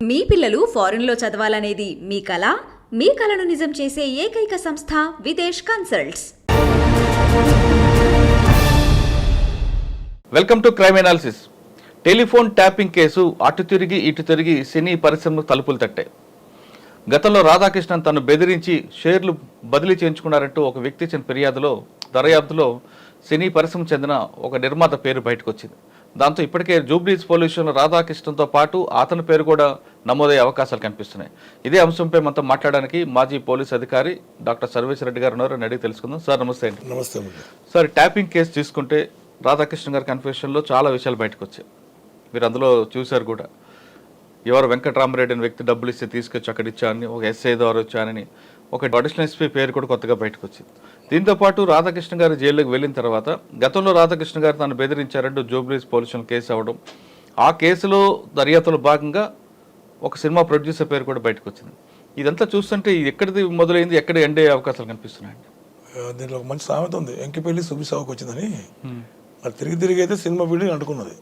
మీ పిల్లలు ఫారెన్లో చదవాలనేది మీ కల? మీ కలను నిజం చేసే ఏకైక సంస్థ Videsh consults. Welcome to crime analysis. Telephone tapping case అటు తిరిగి ఇటు తిరిగి సినీ పరిశ్రమకు తలుపులు తట్టాయి. గతంలో రాధాకృష్ణన్ తను బెదిరించి షేర్లు బదిలీ చేయించుకున్నారంటూ ఒక వ్యక్తి ఇచ్చిన ఫిర్యాదులో దర్యాప్తులో సినీ పరిశ్రమకు చెందిన ఒక నిర్మాత పేరు బయటకు వచ్చింది. దాంతో ఇప్పటికే జూబ్లీస్ పోలీసులు రాధాకృష్ణన్తో పాటు అతని పేరు కూడా నమోదయ్యే అవకాశాలు కనిపిస్తున్నాయి. ఇదే అంశంపై మనతో మాట్లాడడానికి మాజీ పోలీస్ అధికారి డాక్టర్ సర్వేశ్వర రెడ్డి గారు ఉన్నారు. అడిగి తెలుసుకుందాం. సార్ నమస్తే అండి. నమస్తే. సార్, ట్యాపింగ్ కేసు తీసుకుంటే రాధాకృష్ణ గారి కన్ఫెషన్లో చాలా విషయాలు బయటకు వచ్చాయి. మీరు అందులో చూశారు కూడా. ఎవరు వెంకటరామరెడ్డి అనే వ్యక్తి డబ్బులు ఇస్తే తీసుకొచ్చి అక్కడ ఇచ్చానని, ఒక ఎస్ఐ ద్వారా వచ్చానని, ఒక అడిషనల్ ఎస్పీ పేరు కూడా కొత్తగా బయటకు వచ్చింది. దీంతోపాటు రాధాకృష్ణ గారు జైల్లోకి వెళ్ళిన తర్వాత గతంలో రాధాకృష్ణ గారు తను బెదిరించారంటూ జూబ్లీస్ పోలీసులు కేసు అవ్వడం, ఆ కేసులో దర్యాప్తులో భాగంగా ఒక సినిమా ప్రొడ్యూసర్ పేరు కూడా బయటకు వచ్చింది. ఇదంతా చూస్తుంటే ఎక్కడిది మొదలైంది, ఎక్కడ ఎండ్ అయ్యే అవకాశాలు కనిపిస్తున్నాయండి? దీంట్లో ఒక మంచి సామెత ఉంది, ఎంకిపల్లి సుబిసావుకు వచ్చిందని. మరి తిరిగి అయితే సినిమా బిల్డింగ్ అంటుకున్నది.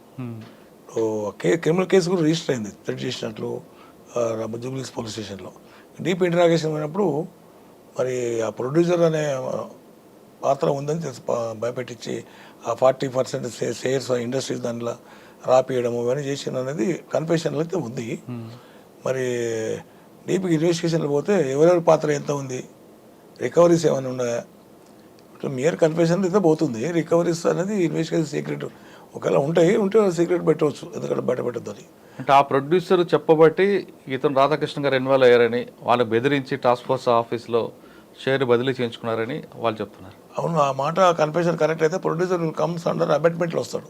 క్రిమినల్ కేసు కూడా రిజిస్టర్ అయింది, థ్రెట్ చేసినట్లు జూబ్లీస్ పోలీస్ స్టేషన్లో. డీప్ ఇంటరాగేషన్ అయినప్పుడు మరి ఆ ప్రొడ్యూసర్ అనే పాత్ర ఉందని తెలిసి భయపెట్టించి ఆ 40% షేర్స్ ఇండస్ట్రీస్ దాంట్లో రాపియడము ఇవన్నీ చేసిన అనేది కన్ఫెషన్లో అయితే ఉంది. మరి డీప్కి ఇన్వెస్టిగేషన్లో పోతే ఎవరెవరి పాత్ర ఎంత ఉంది, రికవరీస్ ఏమైనా ఉన్నాయా, మియర్ కన్ఫెషన్ అయితే పోతుంది. రికవరీస్ అనేది ఇన్వెస్టిగేషన్ సీక్రెట్ ఒకవేళ ఉంటే సీక్రెట్ పెట్టవచ్చు, ఎందుకంటే బయట పెట్టద్దని. అంటే ఆ ప్రొడ్యూసర్ చెప్పబట్టి ఇతను రాధాకృష్ణ గారు ఇన్వాల్వ్ అయ్యారని, వాళ్ళు బెదిరించి టాస్క్ ఫోర్స్ ఆఫీస్లో షేర్ బదిలీ చేయించుకున్నారని వాళ్ళు చెప్తున్నారు. అవును, ఆ మాట కన్ఫెషన్ కరెక్ట్ అయితే ప్రొడ్యూసర్ కమ్స్ అండర్ అబెట్మెంట్లో వస్తాడు.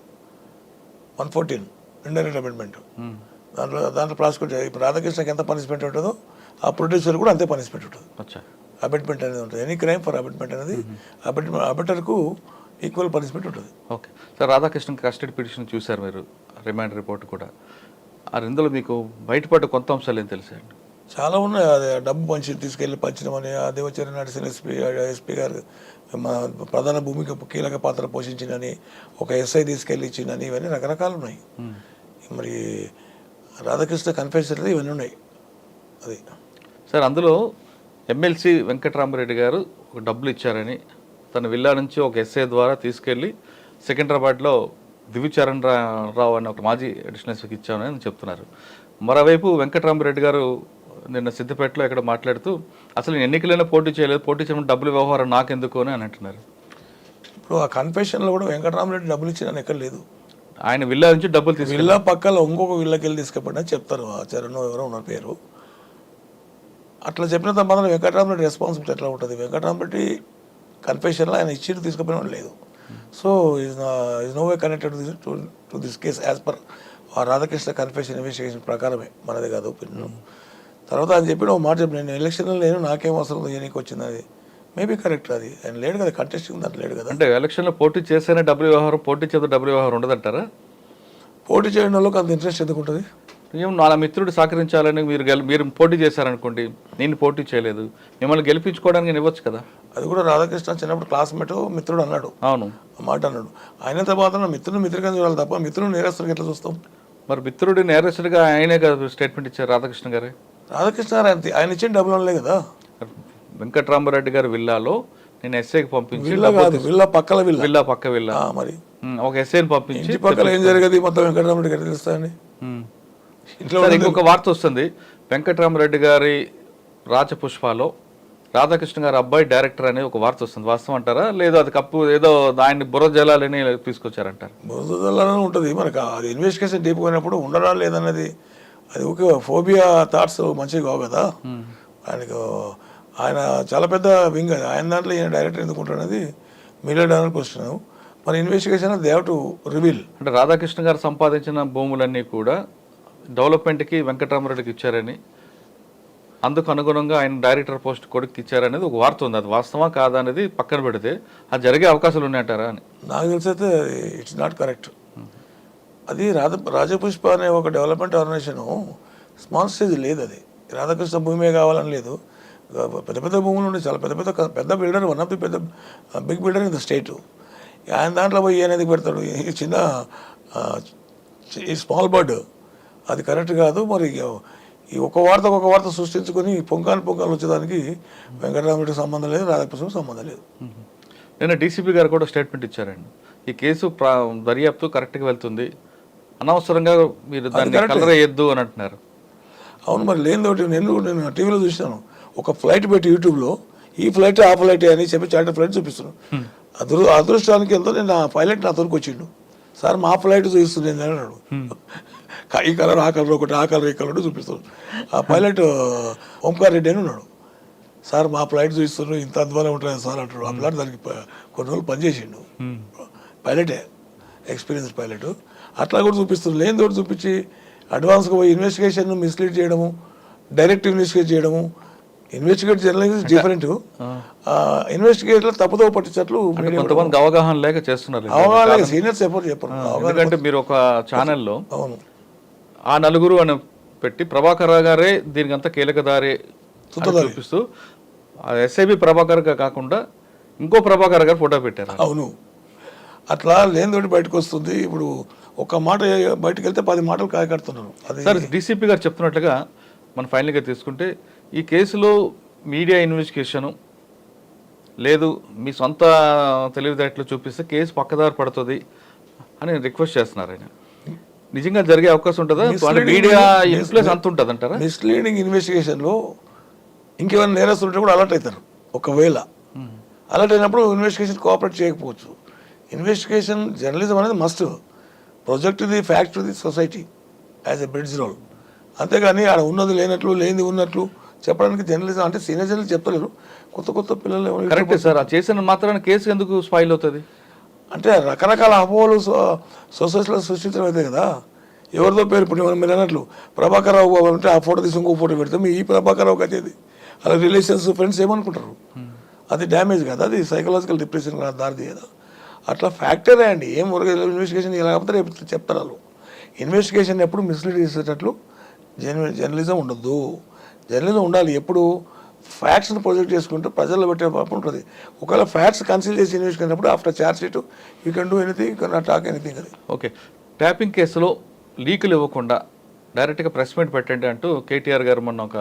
114 ఇండైరెక్ట్ అబెట్మెంట్. దాంట్లో ప్రాసిక్యూట్ ఇప్పుడు రాధాకృష్ణకి ఎంత పనిష్మెంట్ ఉంటుందో ఆ ప్రొడ్యూసర్ కూడా అంతే పనిష్మెంట్ ఉంటుంది. అబెట్మెంట్ అనేది ఉంటుంది. ఎనీ క్రైమ్ ఫర్ అబెట్మెంట్ అనేది అబెటర్కు ఈక్వల్ పనిష్మెంట్ ఉంటుంది. Okay sir, Radhakrishna custody petition చూశారు మీరు, రిమాండ్ రిపోర్ట్ కూడా. ఇందులో మీకు బయటపడ్డ కొంత అంశాలు ఏం తెలుసండి? చాలా ఉన్నాయి. అదే డబ్బు తీసుకెళ్ళి పంచడమని, దేవచర్య నడిసిన ఎస్పీ గారు ప్రధాన భూమిక కీలక పాత్ర పోషించిందని, ఒక ఎస్ఐ తీసుకెళ్ళి ఇచ్చిందని, ఇవన్నీ రకరకాలు ఉన్నాయి. మరి రాధాకృష్ణ కన్ఫెషన్ ఇవన్నీ ఉన్నాయి. అది సార్, అందులో ఎమ్మెల్సీ వెంకటరామరెడ్డి గారు ఒక డబ్బులు ఇచ్చారని, తన విల్లా నుంచి ఒక ఎస్ఐ ద్వారా తీసుకెళ్ళి సికింద్రాబాద్లో దివ్యచరణ్ రావు అని ఒక మాజీ అడిషనల్ ఎస్పీకి ఇచ్చామని చెప్తున్నారు. మరోవైపు వెంకటరామరెడ్డి గారు నిన్న సిద్దిపేటలో ఇక్కడ మాట్లాడుతూ అసలు ఎన్నికలైనా పోటీ చేయలేదు, పోటీ చేయడం డబ్బులు వ్యవహారం నాకెందుకు అని అంటున్నారు. ఇప్పుడు ఆ కన్ఫెషన్లో కూడా వెంకటరామరెడ్డి డబ్బులు ఇచ్చిన ఎక్కడ లేదు. ఆయన విల్లా నుంచి డబ్బులు తీసుకు విల్లా పక్కలో ఇంకొక విల్లాకి వెళ్ళి తీసుకెళ్ళి చెప్తారు. ఆ చరణ్ ఎవరో ఉన్న పేరు అట్లా చెప్పిన తర్వాత వెంకటరామరెడ్డి రెస్పాన్సిబిలిటీ ఎట్లా ఉంటుంది? వెంకటరామరెడ్డి కన్ఫెషన్లో ఆయన ఇచ్చి తీసుకుపోయిన లేదు. So is no way connected to this case as per ఆ రాధాకృష్ణ కన్ఫెషన్ ఇన్వెస్టిగేషన్ ప్రకారమే, మనది కాదు ఒపీనియన్. తర్వాత ఆయన చెప్పిన ఒక మాట చెప్పి, నేను ఎలక్షన్లో లేను, నాకేం అవసరం నీకు వచ్చింది, అది మేబీ కరెక్ట్. అది ఆయన లేడు కదా, కంటెస్టింగ్ దాంట్లో లేడు కదా. అంటే ఎలక్షన్లో పోటీ చేస్తేనే డబ్బులు వ్యవహారం, పోటీ చేస్తే డబ్బులు వ్యవహారం ఉండదంటారా? పోటీ చేయడం వాళ్ళకి అంత ఇంట్రెస్ట్ ఎందుకు ఉంటుంది? ఏం నా మిత్రుడు సహకరించాలని మీరు పోటీ చేశారనుకోండి, నేను పోటీ చేయలేదు, మిమ్మల్ని గెలిపించుకోవడానికి నేను ఇవ్వచ్చు కదా. అది కూడా రాధాకృష్ణ చిన్నప్పుడు క్లాస్మేట్ మిత్రుడు అన్నాడు. అవును, ఆ మాట అన్నాడు. ఆయన తర్వాత మిత్రుడిగా చూడాలి తప్ప మిత్రుడు నేరస్తుడికి ఎట్లా చూస్తాం? మరి మిత్రుడి నేరస్తుడిగా ఆయనే కదా స్టేట్మెంట్ ఇచ్చారు రాధాకృష్ణ గారే. రాధాకృష్ణ గారు ఆయన ఇచ్చిన డబ్బులు అనలే కదా. వెంకటరామరెడ్డి గారి విల్లాలో నేను ఎస్ఐకి పంపించి, విల్లా పక్కల విల్లా పక్క విల్లా మరి ఒక ఎస్ఐని పంపించి పక్కల ఏం జరిగేది మొత్తం వెంకటరామరెడ్డి గారు తెలుస్తాయని ఇంకొక వార్త వస్తుంది. వెంకటరామరెడ్డి గారి రాజపుష్పాలో రాధాకృష్ణ గారి అబ్బాయి డైరెక్టర్ అనే ఒక వార్త వస్తుంది. వాస్తవం అంటారా? లేదు అది కప్పు ఏదో ఆయన్ని బుర్ర జలాలని తీసుకొచ్చారంటారు. బురద జలాలని ఉంటుంది మనకు. అది ఇన్వెస్టిగేషన్ డీప్ పోయినప్పుడు ఉండరా లేదన్నది, అది ఒక ఫోబియా థాట్స్ మంచిగా కావు కదా. ఆయనకు ఆయన చాలా పెద్ద వింగ్, అది ఆయన దాంట్లో ఈయన డైరెక్టర్ ఎందుకు ఉంటాడనేది మిలియన్ క్వశ్చన్. మన investigation they have to reveal. అంటే రాధాకృష్ణ గారు సంపాదించిన భూములన్నీ కూడా డెవలప్మెంట్కి వెంకటరామరెడ్డికి ఇచ్చారని, అందుకు అనుగుణంగా ఆయన డైరెక్టర్ పోస్ట్ కొడుకు ఇచ్చారనేది ఒక వార్త ఉంది. అది వాస్తవా కాదా అనేది పక్కన పెడితే అది జరిగే అవకాశాలు ఉన్నాయంటారా అని నాకు తెలిసి అయితే ఇట్స్ నాట్ కరెక్ట్. అది రాజపుష్ప అనే ఒక డెవలప్మెంట్ ఆర్గనైజేషన్ స్మాల్ స్టేజ్ లేదు. అది రాధాకృష్ణ భూమే కావాలని లేదు. పెద్ద పెద్ద భూములు ఉన్నాయి, చాలా పెద్ద బిల్డర్, వన్ ఆఫ్ ది పెద్ద big builder in the state. ఆయన దాంట్లో పోయి అనేది పెడతాడు, ఈ చిన్న ఈ స్మాల్ బర్డ్, అది కరెక్ట్ కాదు. మరి ఈ ఒక వార్త సృష్టించుకొని పొంకాలు వచ్చేదానికి వెంకటరామరెడ్డికి సంబంధం లేదు, రాధాకృష్ణకి సంబంధం లేదు. నిన్న డీసీపీ గారు కూడా స్టేట్మెంట్ ఇచ్చారండి, ఈ కేసు దర్యాప్తు కరెక్ట్గా వెళ్తుంది, అనవసరంగా మీరు దాన్ని కలర్ వేయద్దు అని అంటున్నారు. అవును, మరి లేనిదోటి నేను టీవీలో చూసాను, ఒక ఫ్లైట్ పెట్టి యూట్యూబ్లో ఈ ఫ్లైట్ ఆ ఫ్లైట్ అని చెప్పి చార్టర్ ఫ్లైట్ చూపిస్తున్నాను. అదృష్టానికి వెళ్తే నేను ఆ పైలట్ నా తోరికి వచ్చిండు, సార్ మా ఫ్లైట్ చూపిస్తుంది అని అన్నాడు. ఈ కలర్ ఆ కలర్ ఒకటి, ఆ కలర్ ఈ కలర్ చూపిస్తున్నాడు. ఆ పైలట్ ఓంకార్ రెడ్డి అని ఉన్నాడు, సార్ మా ఫ్లైట్ చూపిస్తున్నాడు, ఇంత అద్భుతంగా ఉంటుంది సార్ అంటాడు. ఆ ఫ్లైట్ దానికి కొన్ని రోజులు పనిచేసిండు, పైలటే, ఎక్స్పీరియన్స్ పైలట్. అట్లా కూడా చూపిస్తుంది. లేని తోటి చూపించి అడ్వాన్స్గా పోయి ఇన్వెస్టిగేషన్ మిస్లీడ్ చేయడము, డైరెక్ట్ ఇన్వెస్టిగేట్ చేయడము. ఇన్వెస్టిగేట్ జర్నలిజం డిఫరెంట్, ఇన్వెస్టిగేట్లో తప్పుదో పట్టించట్లు కొంతమంది అవగాహన లేక చేస్తున్నారు. అవగాహన లేక సీనియర్స్ చెప్పరు. ఎందుకంటే మీరు ఒక ఛానల్లో అవును ఆ నలుగురు అని పెట్టి ప్రభాకర్ గారే దీనికంతా కీలకదారి చూపిస్తూ ఎస్ఐబి ప్రభాకర్ కాకుండా ఇంకో ప్రభాకర్ గారు ఫోటో పెట్టారు. అవును, అట్లా లేనితోటి బయటకు వస్తుంది. ఇప్పుడు ఒక మాట బయటకు వెళ్తే 10 మాటలు కాయకడుతున్నారు. అది సార్ డీసీపీ గారు చెప్తున్నట్లుగా మనం ఫైనల్గా తీసుకుంటే ఈ కేసులో మీడియా ఇన్వెస్టిగేషను లేదు, మీ సొంత తెలివితేటలు చూపిస్తే కేసు పక్కదారి పడుతుంది అని రిక్వెస్ట్ చేస్తున్నారు ఆయన. నిజంగా జరిగే అవకాశం ఉంటుందా? మీడియా ఇన్ఫ్లుయెన్స్ అంత ఉంటుంది అంటారా? మిస్లీడింగ్ ఇన్వెస్టిగేషన్లో ఇంకేమైనా నేరస్తులు ఉంటే కూడా అలర్ట్ అవుతారు. ఒకవేళ అలర్ట్ అయినప్పుడు ఇన్వెస్టిగేషన్ కోఆపరేట్ చేయకపోవచ్చు. ఇన్వెస్టిగేషన్ జర్నలిజం అనేది must project the fact to the society as a bridge role. అంతేగాని ఆడ ఉన్నది లేనట్లు, లేనిది ఉన్నట్లు చెప్పడానికి జర్నలిజం అంటే సీనియర్ జర్నలిస్ట్ చెప్తలేరు, కొత్త పిల్లలు. కరెక్టే సార్, ఆ చేసిన మాత్రాన కేసు ఎందుకు స్పాయిల్ అవుతుంది అంటే రకరకాల అపోహలు సొసైటీలో సృష్టించడం అయితే కదా. ఎవరిదో పేరు ఇప్పుడు మీరు అన్నట్లు ప్రభాకర్ రావు అంటే ఆ ఫోటో తీసి ఇంకో ఫోటో పెడితే మీ ఈ ప్రభాకర్ రావు కదేది, అలా రిలేషన్స్ ఫ్రెండ్స్ ఏమనుకుంటారు? అది డ్యామేజ్ కదా, అది సైకలాజికల్ డిప్రెషన్ దారిది కదా. అట్లా ఫ్యాక్టరే అండి. ఏం ఇన్వెస్టిగేషన్ లేకపోతే రేపు చెప్తారు వాళ్ళు. ఇన్వెస్టిగేషన్ ఎప్పుడు మిస్లీడ్ చేసేటట్లు జర్నలిజం ఉండద్దు. జర్నలిజం ఉండాలి ఎప్పుడు ఫ్యాక్ట్స్ని ప్రొజెక్ట్ చేసుకుంటూ ప్రజల్లో పెట్టే పాపం ఉంటుంది. ఒకవేళ ఫ్యాక్ట్స్ కన్సిడర్ చేసి ఇన్వెస్టిగేషన్ అయినప్పుడు after charge sheet you can do anything, you can not talk anything. అది ఓకే. ట్యాపింగ్ కేసులో లీకులు ఇవ్వకుండా డైరెక్ట్గా ప్రెస్ మీట్ పెట్టండి అంటూ కేటీఆర్ గారు మొన్న ఒక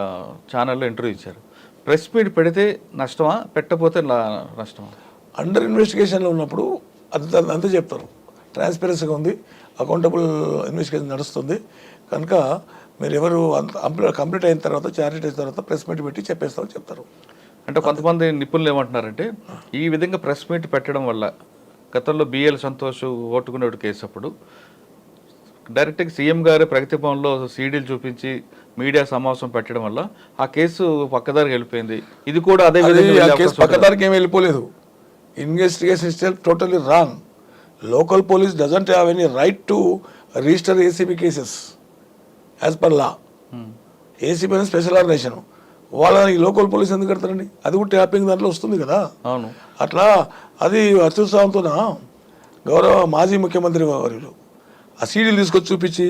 ఛానల్లో ఇంటర్వ్యూ ఇచ్చారు. ప్రెస్ మీట్ పెడితే నష్టమా, పెట్టకపోతే నష్టమా? అండర్ ఇన్వెస్టిగేషన్లో ఉన్నప్పుడు అంతే చెప్తారు. ట్రాన్స్పరెన్సీగా ఉంది, అకౌంటబుల్ ఇన్వెస్టిగేషన్ నడుస్తుంది కనుక మీరు ఎవరు కంప్లీట్ అయిన తర్వాత, ఛార్జ్ అయిన తర్వాత ప్రెస్ మీట్ పెట్టి చెప్పేస్తామని చెప్తారు. అంటే కొంతమంది నిపుణులు ఏమంటున్నారంటే ఈ విధంగా ప్రెస్ మీట్ పెట్టడం వల్ల గతంలో బిఎల్ సంతోష్ ఓటుకునేవాడు కేసు అప్పుడు డైరెక్ట్గా సీఎం గారు ప్రగతి భవన్లో సీడీలు చూపించి మీడియా సమావేశం పెట్టడం వల్ల ఆ కేసు పక్కదారికి వెళ్ళిపోయింది. ఇది కూడా అదే విధంగా పక్కదారికి ఏమి వెళ్ళిపోలేదు. Investigation is totally wrong. Local police doesn't have any right to register ACB cases as per law. ACB అనేది స్పెషల్ ఆర్గనైజేషన్. వాళ్ళ ఈ లోకల్ పోలీస్ ఎందుకు కడతారండి? అది కూడా ట్యాపింగ్ దాంట్లో వస్తుంది కదా. అవును, అట్లా అది అత్యుత్సాహంతోన గౌరవ మాజీ ముఖ్యమంత్రి వారు ఆ సీడీలు తీసుకొచ్చి చూపించి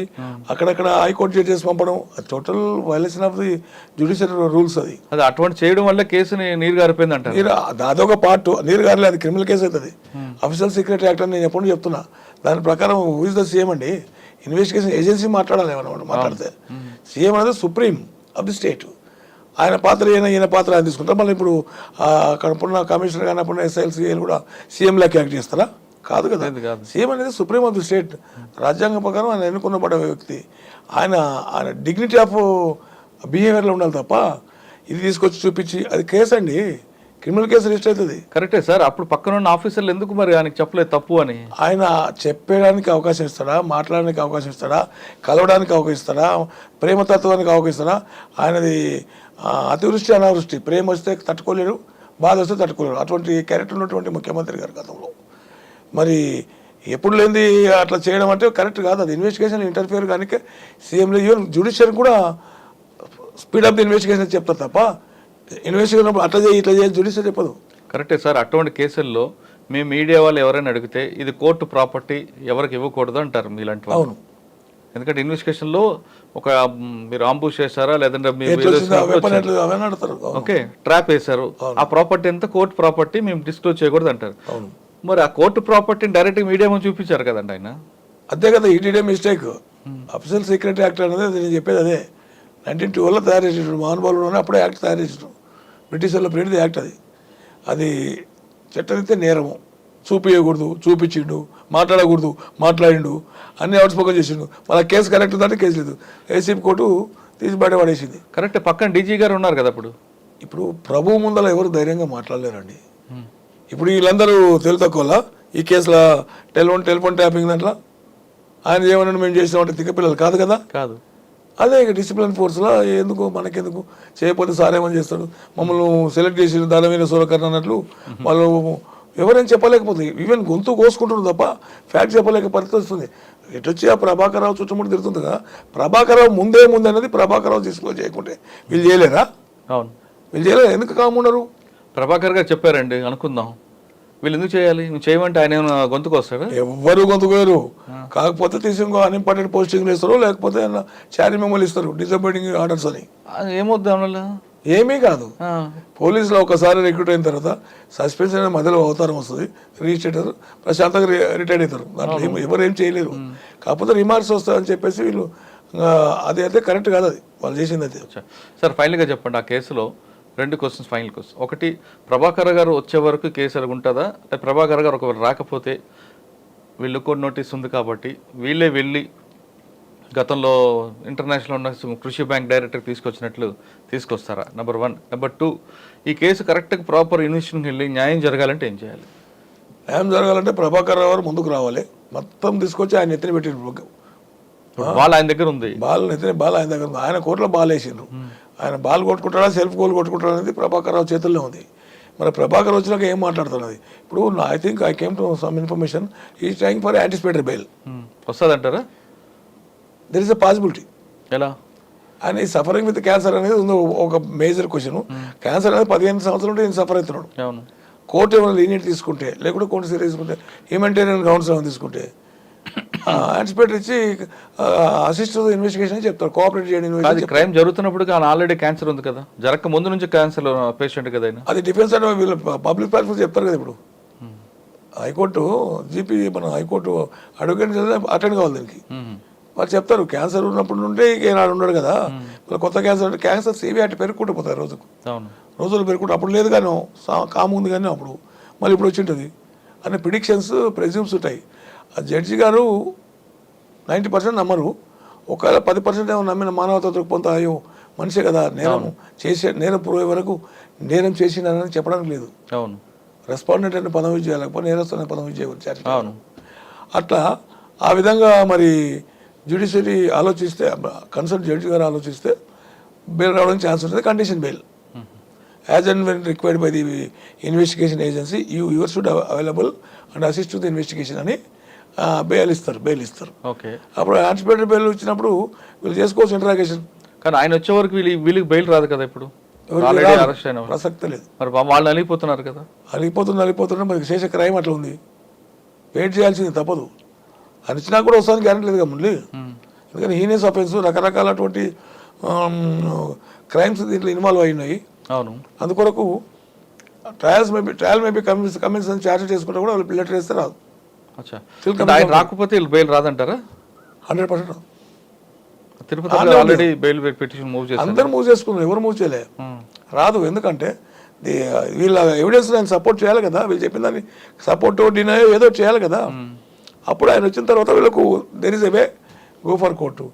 అక్కడక్కడ హైకోర్టు జడ్జెస్ పంపడం total violation of the judicial rules. అది అటువంటి చేయడం వల్ల కేసుని నీరు గారిపోయింది అంటారు. అదొక పార్ట్. నీరు గారిలే, అది క్రిమినల్ కేసు అవుతుంది. అఫీషియల్ సీక్రెట్ యాక్ట్ అని నేను ఎప్పుడు చెప్తున్నా. దాని ప్రకారం హూ ఇస్ ద సీఎం అండి? ఇన్వెస్టిగేషన్ ఏజెన్సీ మాట్లాడాలి ఏమన్నా మాట్లాడితే. సీఎం అనేది సుప్రీం ఆఫ్ ది స్టేట్. ఆయన పాత్ర ఈయన పాత్ర ఆయన తీసుకుంటారు. మళ్ళీ ఇప్పుడు అక్కడ ఉన్న కమిషనర్ కానీ అప్పుడు ఎస్ఐఎల్ కూడా సీఎం లాగా యాక్ట్ చేస్తారా? కాదు కదా. సీఎం అనేది సుప్రీం ఆఫ్ ది స్టేట్. రాజ్యాంగం ప్రకారం ఆయన ఎన్నుకున్నబడ్డ వ్యక్తి. ఆయన డిగ్నిటీ ఆఫ్ బిహేవియర్లో ఉండాలి తప్ప ఇది తీసుకొచ్చి చూపించి అది కేసు అండి, క్రిమినల్ కేసు రిజిస్టర్ అవుతుంది. కరెక్టే సార్. అప్పుడు పక్కన ఉన్న ఆఫీసర్లు ఎందుకు మరి ఆయనకి చెప్పలేదు తప్పు అని? ఆయన చెప్పడానికి అవకాశం ఇస్తాడా, మాట్లాడడానికి అవకాశం ఇస్తాడా, కలవడానికి అవకాశం ఇస్తాడా, ప్రేమతత్వానికి అవకాశం ఇస్తాడా? ఆయనది అతివృష్టి అనావృష్టి. ప్రేమ వస్తే తట్టుకోలేరు, బాధ వస్తే తట్టుకోలేరు. అటువంటి క్యారెక్టర్ ఉన్నటువంటి ముఖ్యమంత్రి గారు గతంలో. మరి ఎప్పుడు లేనిది అట్లా చేయడం అంటే కరెక్ట్ కాదు. అది ఇన్వెస్టిగేషన్ ఇంటర్ఫియర్ కానీ సీఎంలో ఈవెన్ జ్యుడిషియరీ కూడా స్పీడ్ అప్ ది ఇన్వెస్టిగేషన్ చెప్తారు తప్ప ఇన్వెస్టిగేషన్ అట్లా చేయి ఇట్లా చేయాలి జ్యుడిషియరీ చెప్పదు. కరెక్టే సార్. అటువంటి కేసుల్లో మేము మీడియా వాళ్ళు ఎవరైనా అడిగితే ఇది కోర్టు ప్రాపర్టీ, ఎవరికి ఇవ్వకూడదు అంటారు మీలాంటి వాళ్ళు. అవును, ఎందుకంటే ఇన్వెస్టిగేషన్లో ఒక మీరు ఆంబుష్ చేశారా లేదంటే ఓకే ట్రాప్ వేశారు, ఆ ప్రాపర్టీ అంతా కోర్టు ప్రాపర్టీ, మేము డిస్క్లోజ్ చేయకూడదు అంటారు. అవును, మరి ఆ కోర్టు ప్రాపర్టీని డైరెక్ట్గా మీడియా ముందు చూపించారు కదండి ఆయన. అదే కదా ఈటీడే మిస్టేక్. అఫీషియల్ సీక్రెట్ యాక్ట్ అనేది నేను చెప్పేది అదే. 1912లో తయారు చేసేటప్పుడు మహానుభావులు అప్పుడే యాక్ట్ తయారు చేసేటం బ్రిటిష్ వాళ్ళు ప్రింట్ యాక్ట్ అది చట్టరీత్యా నేరము. చూపించకూడదు, చూపించిండు, మాట్లాడకూడదు, మాట్లాడిండు, అన్ని అవుట్స్పోకన్ చేసిండు. మళ్ళీ కేసు కరెక్ట్ ఉందంటే కేసు లేదు. ఏసీపీ కోర్టు తీసి బయట పడేసింది. కరెక్ట్. పక్కన డీజీ గారు ఉన్నారు కదా అప్పుడు. ఇప్పుడు ప్రభువు ముందర ఎవరు ధైర్యంగా మాట్లాడలేరండి. ఇప్పుడు వీళ్ళందరూ తక్కువ ఈ కేసులో టెలిఫోన్ ట్యాపింగ్ దాంట్లో ఆయన ఏమన్నా మేము చేసినామంటే తిక్కపిల్లలు కాదు కదా. కాదు. అదే ఇక డిసిప్లిన్ ఫోర్స్లో ఎందుకు మనకెందుకు చేయకపోతే సార్ ఏమని చేస్తాడు, మమ్మల్ని సెలెక్ట్ చేసి దానమైన సూరకర్ణ అన్నట్లు వాళ్ళు ఎవరైనా చెప్పలేకపోతుంది. ఈవెన్ గొంతు కోసుకుంటున్నారు తప్ప ఫ్యాక్ట్ చెప్పలేక పరిస్థితి వస్తుంది. ఎటొచ్చి ఆ ప్రభాకర్ రావు చుట్టుముట్టు తిరుగుతుందిగా. ప్రభాకర్ రావు ముందే అన్నది ప్రభాకర్ రావు తీసుకొని చేయకుంటే వీళ్ళు చేయలేరా? అవును, వీళ్ళు చేయలేరు. ఎందుకు కామున్నారు? ప్రభాకర్ గారు చెప్పారండి అనుకుందాం, వీళ్ళు ఎందుకు చేయాలి, నువ్వు చేయమంటే ఆయన ఏమైనా గొంతుకు వస్తాడు? ఎవ్వరు గొంతుకోరు. కాకపోతే తీసి ఇంకో అన్ఇంపార్టెంట్ పోస్టింగ్లు ఇస్తారు, లేకపోతే చారీ మెమోలు ఇస్తారు, డిసప్పాయింటింగ్ ఆర్డర్స్ అని. ఏమొద్దు అమలు ఏమీ కాదు. పోలీసులో ఒకసారి రిక్రూట్ అయిన తర్వాత సస్పెన్షన్ అనే మధ్యలో అవతారం వస్తుంది, రిజిస్ట్రేటర్ ప్రశాంతంగా రిటైర్డ్ అవుతారు. దాంట్లో ఎవరు ఏం చేయలేరు. కాకపోతే రిమార్క్స్ వస్తాయని చెప్పేసి వీళ్ళు అది అయితే కరెక్ట్ కాదు, అది వాళ్ళు చేసింది అయితే. సార్ ఫైనల్గా చెప్పండి, ఆ కేసులో 2 క్వశ్చన్స్, ఫైనల్ క్వశ్చన్. ఒకటి, ప్రభాకర్ గారు వచ్చే వరకు కేసు ఎలాగుంటుందా, ప్రభాకర్ గారు ఒకవేళ రాకపోతే వీళ్ళు కోర్టు నోటీస్ ఉంది కాబట్టి వీళ్ళే వెళ్ళి గతంలో ఇంటర్నేషనల్ ఉన్న కృషి బ్యాంక్ డైరెక్టర్ తీసుకొచ్చినట్లు తీసుకొస్తారా? నెంబర్ 1. నెంబర్ 2, ఈ కేసు కరెక్ట్గా ప్రాపర్ ఇన్వెస్టిగేషన్కి వెళ్ళి న్యాయం జరగాలంటే ఏం చేయాలి? న్యాయం జరగాలంటే ప్రభాకర్ రావు ముందుకు రావాలి. మొత్తం తీసుకొచ్చి ఆయన ఎత్తిన పెట్టిన బాల్ ఆయన దగ్గర ఉంది, బాల్ ఆయన దగ్గర ఉంది. ఆయన కోర్టులో బాల్ వేసిండ్రు. ఆయన బాల్ కొట్టుకుంటాడా సెల్ఫ్ గోల్ కొట్టుకుంటాడా అనేది ప్రభాకర్ రావు చేతుల్లో ఉంది. మరి ప్రభాకర్ వచ్చినాక ఏం మాట్లాడుతున్నది? ఇప్పుడు I think I came to some information is trying for anticipatory bail. వస్తుందంటారా? There is a possibility. ఎలా? ఆయన ఈ సఫరింగ్ విత్ క్యాన్సర్ అనేది ఉంది ఒక మేజర్ క్వశ్చన్. క్యాన్సర్ అనేది 15 సంవత్సరాలు ఉంటే ఈయన సఫర్ అవుతున్నాడు. కోర్టు ఏమైనా లీనియట్ తీసుకుంటే, లేకుంటే కోర్టు సీరియస్ తీసుకుంటే, హ్యూమనిటేరియన్ గ్రౌండ్స్ ఏమైనా తీసుకుంటే యాంటిసిపేటరీ ఇచ్చి అసిస్ట్ ఇన్వెస్టిగేషన్ చెప్తారు, కోఆపరేట్ చేయండి. క్రైమ్ జరుగుతున్నప్పుడు ఆల్రెడీ క్యాన్సర్ ఉంది కదా, జరగక ముందు నుంచి క్యాన్సర్ పేషెంట్ కదా. అది డిఫెన్స్ అంటే వీళ్ళు పబ్లిక్ ప్లాట్ఫామ్ చెప్తారు కదా. ఇప్పుడు హైకోర్టు జీపీ మన హైకోర్టు అడ్వకేట్ అటెండ్ కావాలి దీనికి. వాళ్ళు చెప్తారు క్యాన్సర్ ఉన్నప్పుడు నుండి ఏనాడు ఉన్నాడు కదా, మళ్ళీ కొత్త క్యాన్సర్ అంటే క్యాన్సర్ సివియారిటీ పెరుగుకుంటూ పోతాయి రోజులు పెరుగుకుంటూ. అప్పుడు లేదు కానీ కాము ఉంది కానీ అప్పుడు మళ్ళీ ఇప్పుడు వచ్చి ఉంటుంది అనే ప్రిడిక్షన్స్ ప్రెజ్యూమ్స్ ఉంటాయి. ఆ జడ్జి గారు 90% నమ్మరు. ఒకవేళ 10% ఏమో నమ్మిన మానవత దృక్పథంతో అయ్యో మనిషే కదా, నేరం పురోగే వరకు నేరం చేసినానని చెప్పడానికి లేదు. అవును, రెస్పాండెంట్ అని పదం యూజ్ చేయాలి, లేకపోతే నేరస్తు అనే పదం యూజ్ చేయవచ్చు. అట్లా ఆ విధంగా మరి జ్యుడిషియరీ ఆలోచిస్తే, కన్సల్ట్ జడ్జి గారు ఆలోచిస్తే బెయిల్ రావడానికి ఛాన్స్ ఉంటుంది. Condition bail as and when required by the investigation agency your should available and assist to the investigation అని బెయిల్ ఇస్తారు. అప్పుడు యాంటిసిపేటరీ బెయిల్ ఇచ్చినప్పుడు వీళ్ళు చేసుకోవచ్చు ఇంటరాగేషన్. కానీ ఆయన వచ్చే వరకు వీళ్ళకి బెయిల్ రాదు కదా. ఇప్పుడు ప్రసక్తి లేదు. మరి వాళ్ళు అలిగిపోతున్నారు కదా. అలిగిపోతున్నారు మరి చేసే క్రైమ్ అట్లా ఉంది, వెయిట్ చేయాల్సింది తప్పదు. అనిచ్చినా కూడా వస్తానికి గ్యారెంటీ లేదు కదా ముందు. ఎందుకంటే హీనియస్ అఫెన్స్ రకరకాలటువంటి క్రైమ్స్ దీంట్లో ఇన్వాల్వ్ అయినాయి. అవును, అందుకొరకు ట్రయల్ మేబీ కమిన్స్ అని ఛార్జ్ చేసుకుంటే కూడా వాళ్ళు లెటర్ వేస్తే రాదు. ఆయన రాకపోతే బెయిల్ రాదంటారా? 100% తిరుపతి ఆల్రెడీ బెయిల్ పిటిషన్ అందరూ మూవ్ చేసుకున్నారు, ఎవరు మూవ్ చేయలే. రాదు. ఎందుకంటే వీళ్ళ ఎవిడెన్స్ ఆయన సపోర్ట్ చేయాలి కదా, వీళ్ళు చెప్పిన దాన్ని సపోర్ట్ డినై ఏదో చేయాలి కదా. అప్పుడు ఆయన వచ్చిన తర్వాత వీళ్ళకు there is a way go for court.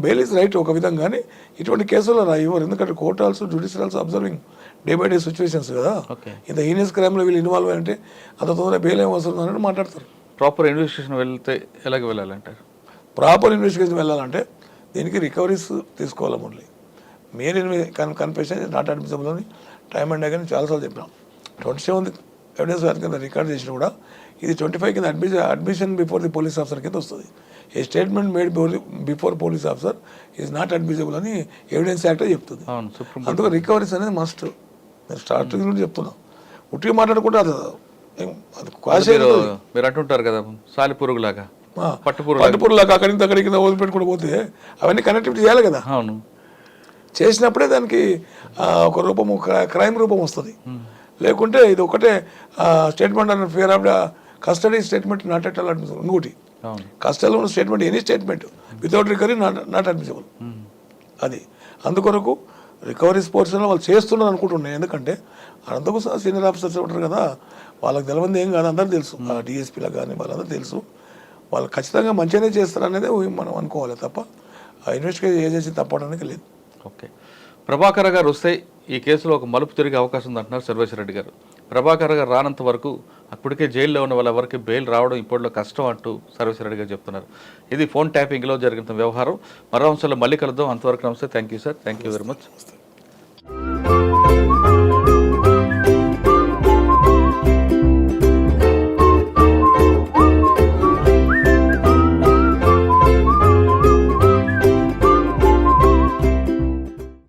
Bail is right ఒక విధంగా, కానీ ఇటువంటి కేసుల్లో రాయవారు. ఎందుకంటే court also judicial also observing day by day situations కదా. ఇంత హీనియస్ క్రైమ్లో వీళ్ళు ఇన్వాల్వ్ అయ్యంటే అంత తొందరగా బెయిల్ ఏం అవసరం అని మాట్లాడతారు. ప్రాపర్ ఇన్వెస్టిగేషన్ వెళ్తే ఎలాగ వెళ్ళాలంటారు? ప్రాపర్ ఇన్వెస్టిగేషన్ వెళ్ళాలంటే దీనికి రికవరీస్ తీసుకోవాలి. Only main confession not admissible అని టైమ్ అండ్ అగైన్ చాలాసార్లు చెప్పినాం. 27 ఎవిడెన్స్ కింద రికార్డ్ చేసినా కూడా ఇది 25 కింద admission before the police officer కింద వస్తుంది. A statement made before police officer is not admissible అని ఎవిడెన్స్ యాక్ట్ చెప్తుంది. అందుకు రికవరీస్ అనేది మస్ట్. నేను స్టార్టింగ్ నుండి చెప్తున్నా, ఉట్టిగా మాట్లాడుకుంటే అది మీరు అంటుంటారు కదా సాలిపురుగు లాగా పట్టుపురులాగా అక్కడికి అక్కడికి వదిలిపెట్టుకుంటూ పోతే అవన్నీ కనెక్టివిటీ చేయాలి కదా. అవును, చేసినప్పుడే దానికి ఒక రూపము క్రైమ్ రూపం వస్తుంది. లేకుంటే ఇది ఒకటే స్టేట్మెంట్ అన్న fear of custody statement not at all admissible. ఇంకోటి కస్టడీలో ఉన్న statement any statement without recovery not admissible. అది అందుకొరకు రికవరీ స్పోర్ట్స్లో వాళ్ళు చేస్తున్నారు అనుకుంటున్నాను. ఎందుకంటే అంతకు సీనియర్ ఆఫీసర్స్ ఉంటారు కదా, వాళ్ళకి తెలియంది ఏం కాదు, అందరూ తెలుసు. డిఎస్పీలకు కానీ వాళ్ళందరూ తెలుసు. వాళ్ళు ఖచ్చితంగా మంచిగానే చేస్తారనేది మనం అనుకోవాలి తప్ప ఇన్వెస్టిగేషన్ ఏజెన్సీ తప్పడానికి లేదు. ఓకే, ప్రభాకర్ గారు వస్తే ఈ కేసులో ఒక మలుపు తిరిగే అవకాశం ఉందంటున్నారు సర్వేశ్వరరెడ్డి గారు. ప్రభాకర్ గారు రానంత వరకు అప్పటికే జైల్లో ఉన్న వాళ్ళెవరికి బెయిల్ రావడం ఇప్పట్లో కష్టం అంటూ సర్వేశ్వరరెడ్డి గారు చెప్తున్నారు. ఇది ఫోన్ ట్యాపింగ్లో జరిగిన వ్యవహారం. మరో అంశాల్లో మళ్ళీ కలుద్దాం. అంతవరకు నమస్తే. Thank you sir. Thank you very much.